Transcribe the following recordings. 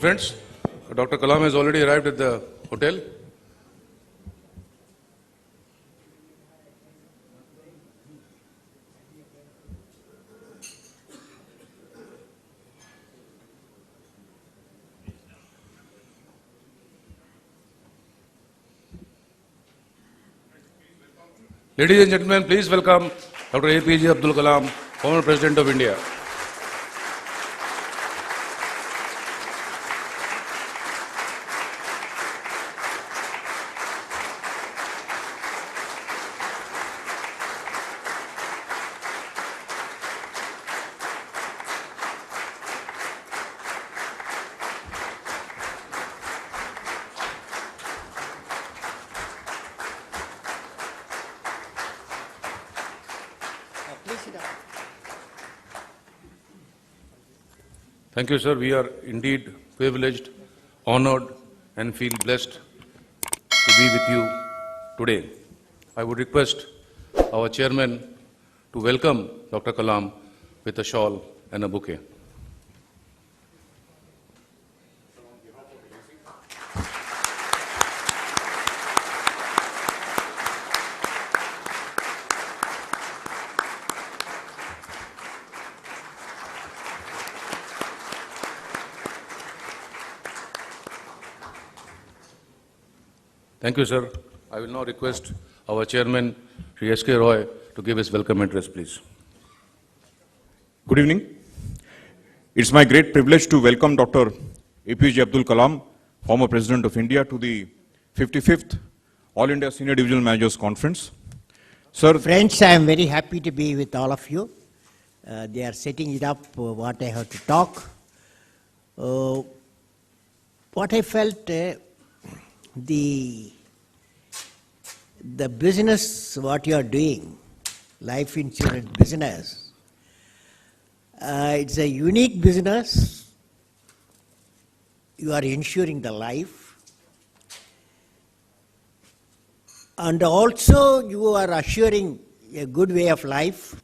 Friends, Dr. Kalam has already arrived at the hotel. Ladies and gentlemen, please welcome Dr. APJ Abdul Kalam, former President of India. Thank you, sir. We are indeed privileged, honored, and feel blessed to be with you today. I would request our chairman to welcome Dr. Kalam with a shawl and a bouquet. Thank you, sir. I will now request our chairman, Sri S.K. Roy, to give his welcome address, please. Good evening. It's my great privilege to welcome Dr. APJ Abdul Kalam, former President of India, to the 55th All India Senior Divisional Managers Conference. Sir, Friends, I am very happy to be with all of you. They are setting it up what I have to talk. What I felt, the business what you are doing, life insurance business, it's a unique business. You are insuring the life, and also you are assuring a good way of life,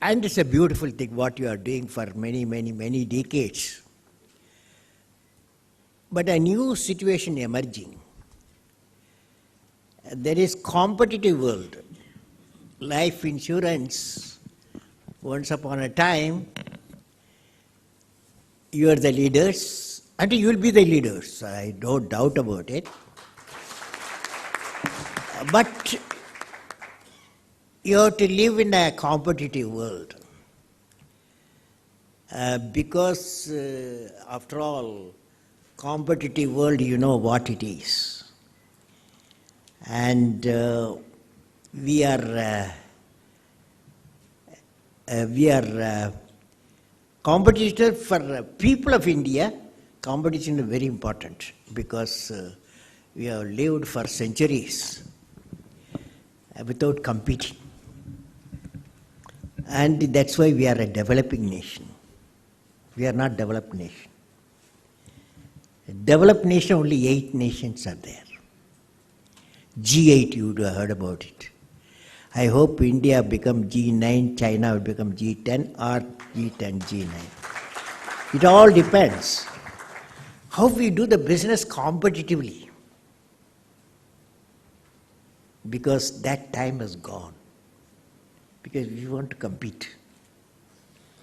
and it's a beautiful thing what you are doing for many decades. But a new situation emerging. There is competitive world. Life insurance, once upon a time, you are the leaders, and you will be the leaders, I don't doubt about it. But you have to live in a competitive world. Because, after all, competitive world, you know what it is. And we are competitors for people of India. Competition is very important because we have lived for centuries without competing. And that's why we are a developing nation. We are not developed nation. A developed nation, only 8 nations are there. G8, you would have heard about it. I hope India become G9, China will become G10 or G10, G9. It all depends how we do the business competitively. Because that time has gone. Because we want to compete.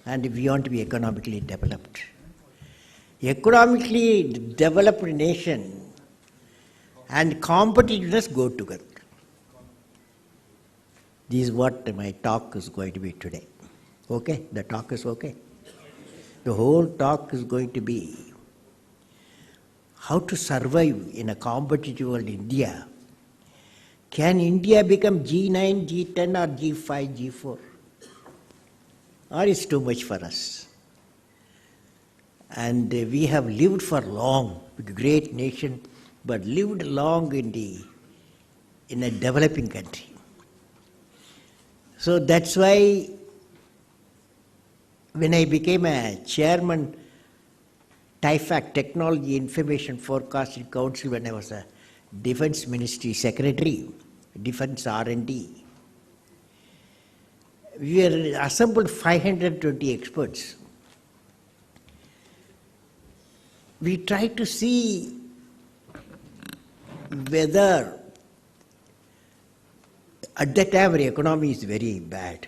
And we want to be economically developed. Economically developed nation and competitiveness go together. This is what my talk is going to be today. Okay? The talk is okay? The whole talk is going to be how to survive in a competitive world India. Can India become G9, G10 or G5, G4? Or is too much for us? And we have lived for long with a great nation, but lived long in a developing country. So that's why when I became a chairman, TIFAC, Technology Information Forecasting Council, when I was a Defense Ministry Secretary, Defense R&D, we were assembled 520 experts. we try to see whether at that time our economy is very bad.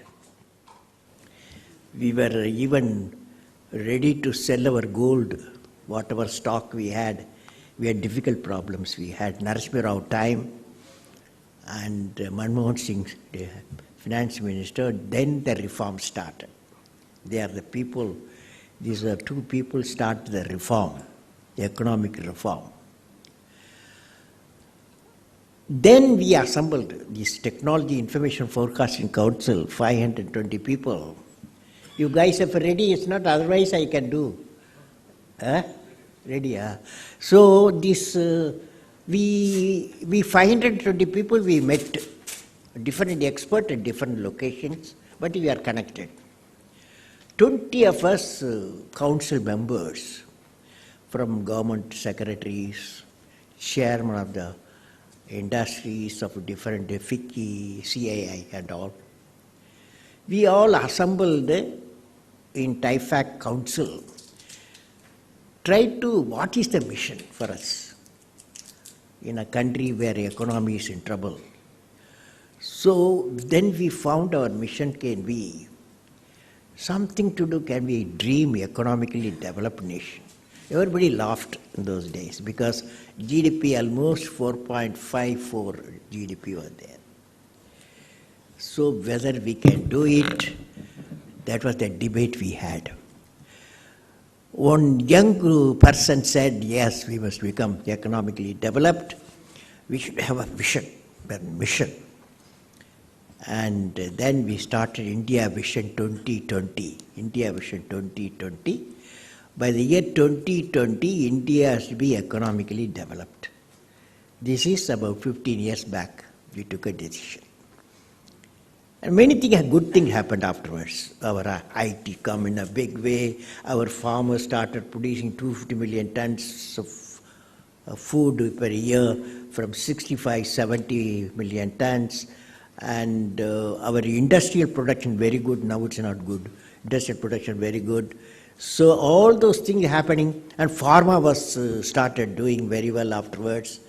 We were even ready to sell our gold, whatever stock we had. We had difficult problems. We had Narasimha Rao time and Manmohan Singh, the finance minister. Then the reform started. They are the people, these are two people start the reform, the economic reform. Then we assembled this Technology Information Forecasting Council, 520 people. You guys are ready? It's not otherwise I can do. Ready? So this, we 520 people we met, different experts at different locations, but we are connected. 20 of us council members, from government secretaries, chairman of the industries of different FICCI, CII and all. We all assembled in TIFAC Council, tried to, what is the mission for us in a country where economy is in trouble. So then we found our mission can be something to do, can be dream economically developed nation. Everybody laughed in those days because GDP almost 4.54 GDP was there. So whether we can do it, that was the debate we had. One young person said, yes, we must become economically developed. We should have a vision, a mission. And then we started India Vision 2020. India Vision 2020. By the year 2020, India has to be economically developed. This is about 15 years back. We took a decision. And many things, good things happened afterwards. Our IT come in a big way. Our farmers started producing 250 million tons of food per year from 65, 70 million tons. And our industrial production very good. Now it's not good. Industrial production very good. So all those things happening, and pharma was started doing very well afterwards.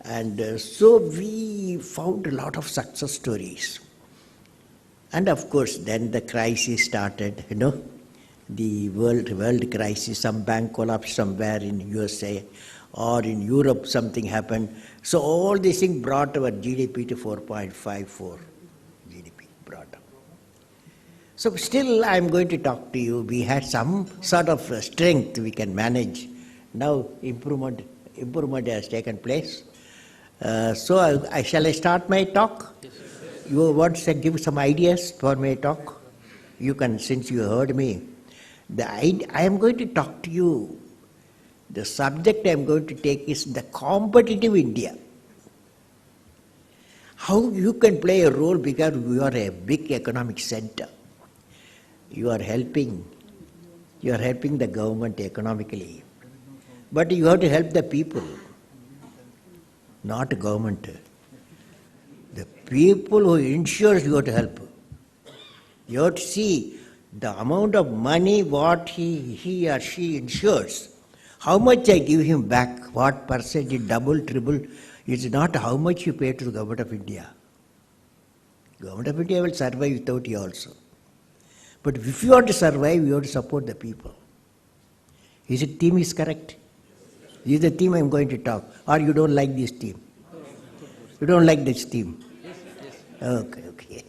And so we found a lot of success stories. And of course, then the crisis started, the world crisis, some bank collapse somewhere in USA or in Europe, something happened. So all these things brought our GDP to 4.54 GDP brought up. So still I'm going to talk to you. We had some sort of strength we can manage. Now improvement has taken place. So shall I start my talk? Yes. You want to give some ideas for my talk? You can, since you heard me. I am going to talk to you. The subject I am going to take is the competitive India. How you can play a role because you are a big economic center. You are helping the government economically. But you have to help the people, not the government. The people who insures you have to help. You have to see the amount of money what he or she insures. How much I give him back, what percentage, double, triple, is not how much you pay to the Government of India. Government of India will survive without you also. But if you want to survive, you have to support the people. Is the theme is correct? This is the theme I am going to talk. Or you don't like this theme? You don't like this theme? Okay.